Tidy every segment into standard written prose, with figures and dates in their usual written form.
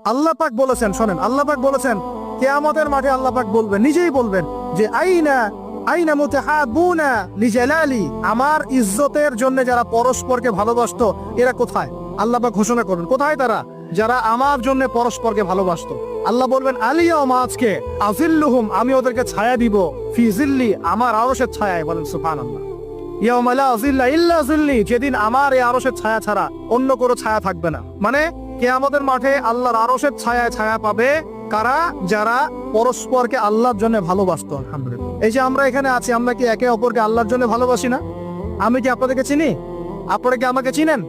আল্লাহ পাক বলেছেন, শোনেন, আল্লাহ পাক বলেছেন কিয়ামতের মাঠে আল্লাহ পাক বলবেন, নিজেই বলবেন যে আইনা আইনা মুতাহাবুনা লিজালালি, আমার ইজ্জতের জন্য যারা পরস্পরকে ভালোবাসতো এরা কোথায়? আল্লাহ পাক ঘোষণা করবেন কোথায় তারা, যারা আমার জন্য পরস্পরকে ভালোবাসতো। আল্লাহ বলবেন আলিয়াউমা, আজকে আযিল্লুহুম, আমি ওদেরকে ছায়া দিব, ফি জিল্লি, আমার আরশের ছায়ায়। বলেন সুবহানাল্লাহ। ইয়াউমা লা জিল্লা ইল্লা জিল্লি, যেদিন আমার এই আরশের ছায়া ছাড়া অন্য কোনো ছায়া থাকবে না। মানে কিয়ামতের মাঠে আল্লাহর আরশের ছায়ায় ছায়া পাবে কারা? যারা পরস্পরকে আল্লাহর জন্য ভালোবাসতো। আলহামদুলিল্লাহ, এই যে আমরা এখানে আছি, আমরা কি একে অপরকে আল্লাহর জন্য ভালোবাসি না? আমি কি আপনাদেরকে চিনি? আপনারা কি আমাকে চিনেন?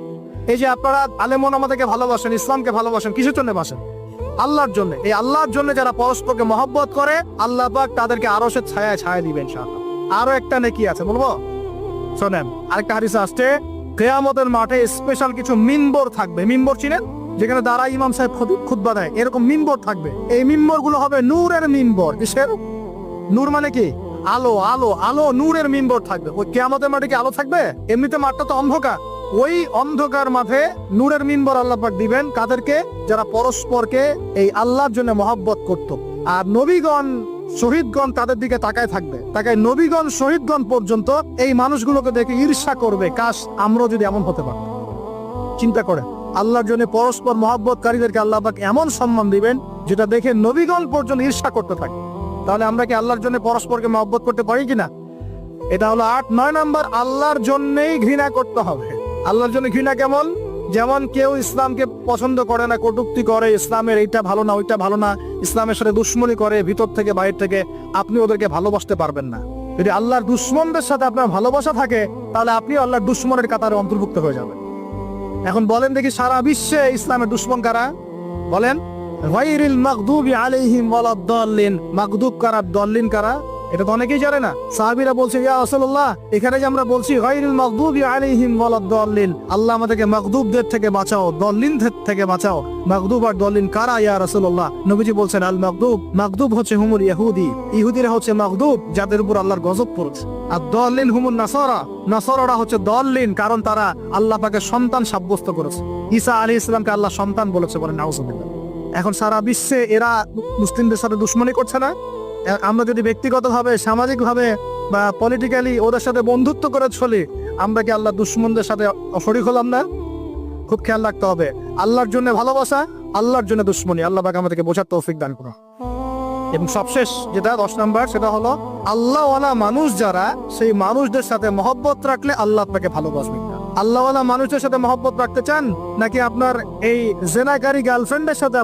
এই যে আপনারা আলেমন আমাদেরকে ভালোবাসেন, ইসলামকে ভালোবাসেন, কিসের জন্য বাসেন? আল্লাহর জন্য। এই আল্লাহর জন্য যারা পরস্পরকে মহব্বত করে, আল্লাহ পাক তাদেরকে আরশের ছায়ায় ছায়া দিবেন ইনশাআল্লাহ। আরো একটা নেকি আছে, বলবো? শোনেন, আরেকটা হাদিসে আসছে কিয়ামতের মাঠে স্পেশাল কিছু মিম্বর থাকবে। মিম্বর চিনেন? যেখানে দাঁড়ায় ইমাম সাহেব খুতবা দেয়, এরকম মিম্বর থাকবে। এই মিম্বর গুলো হবে নূরের মিম্বর। কিসের নূর? মানে কি? আলো, আলো, আলো, নূরের মিম্বর থাকবে। ওই কিয়ামতের মাঠে কি আলো থাকবে? এমনিতে মাঠটা তো অন্ধকার। ওই অন্ধকার মাঠে নূরের মিম্বর আল্লাহ পাক দিবেন কাদেরকে? যারা পরস্পরকে এই আল্লাহর জন্য মহব্বত করত। আর নবীগণ, শহীদগণ তাদের দিকে তাকায় থাকবে। তাকায় নবীগণ, শহীদগণ পর্যন্ত এই মানুষগুলোকে দেখে ঈর্ষা করবে, কাশ আমরাও যদি এমন হতে পারতাম। চিন্তা করেন, আল্লাহর জন্য পরস্পর মহব্বতকারীদেরকে আল্লাহ পাক এমন সম্মান দিবেন যেটা দেখে নবীগণ পর্যন্ত ঈর্ষা করতে থাকে। তাহলে আমরা কি আল্লাহর জন্য পরস্পরকে মহব্বত করতে পারি কিনা? এটা হলো 8-9 নাম্বার। আল্লাহর জন্যই ঘৃণা করতে হবে। আল্লাহর জন্য ঘৃণা কেমন? যেমন কেউ ইসলামকে পছন্দ করে না, কটূক্তি করে, ইসলামের এইটা ভালো না, ওইটা ভালো না, ইসলামের সাথে দুশ্মনী করে ভিতর থেকে বাইরে থেকে, আপনি ওদেরকে ভালোবাসতে পারবেন না। যদি আল্লাহর দুশ্মনদের সাথে আপনার ভালোবাসা থাকে, তাহলে আপনি আল্লাহর দুশ্মনের কাতারে অন্তর্ভুক্ত হয়ে যাবেন। এখন বলেন দেখি, সারা বিশ্বে ইসলামের দুশ্মন কারা? বলেন। গায়রিল মাগদুবি আলাইহিম ওয়ালাদ-দাল্লিন, মাগদুব কারা, দল্লিন কারা? এটা তো অনেকেই জানে না। সাহাবীরা বলছে, ইয়া রাসূলুল্লাহ, এখানে যে আমরা বলছি গায়রিল মাগদুবি আলাইহিম ওয়ালাদ-দাল্লিন, আল্লাহ আমাদেরকে মাগদুবদের থেকে বাঁচাও, দল্লিনদের থেকে বাঁচাও। মাগদুব আর দল্লিন কারা ইয়া রাসূলুল্লাহ? নবীজি বলছেন, আল মাগদুব, মাগদুব হচ্ছে হুমুল ইহুদি, ইহুদিরা হচ্ছে মাগদুব, যাদের উপর আল্লাহর গজব পড়েছে। আর দল্লিন হুমুন নাসারা, নাসারারা হচ্ছে দল্লিন, কারণ তারা আল্লাহ পাকের সন্তান সাব্যস্ত করেছে। ঈসা আলাইহিস সালামকে আল্লাহ সন্তান বলেছে, বলেন নাউজুবিল্লাহ। এখন সারা বিশ্বে এরা মুসলিমদের সাথে দুশ্মনী করছে না? আমরা যদি ব্যক্তিগতভাবে, সামাজিকভাবে বা পলিটিক্যালি ওদের সাথে বন্ধুত্ব করে চলি, আমরা কি আল্লাহ দুশ্মনদের সাথে শরীক হলাম না? খুব খেয়াল রাখতে হবে। আল্লাহর জন্য ভালোবাসা, আল্লাহর জন্য দুশ্মনী। আল্লাহ পাক আমাদেরকে বোঝার তৌফিক দান করুন। এবং সবশেষ যেটা 10 নাম্বার, সেটা হলো আল্লাহওয়ালা মানুষ যারা, সেই মানুষদের সাথে মহব্বত রাখলে আল্লাহ আপনাকে ভালোবাসবেন। আল্লাহওয়ালা মানুষদের সাথে মহব্বত রাখতে চান, নাকি আপনার এই জেনাকারী গার্লফ্রেন্ডের সাথে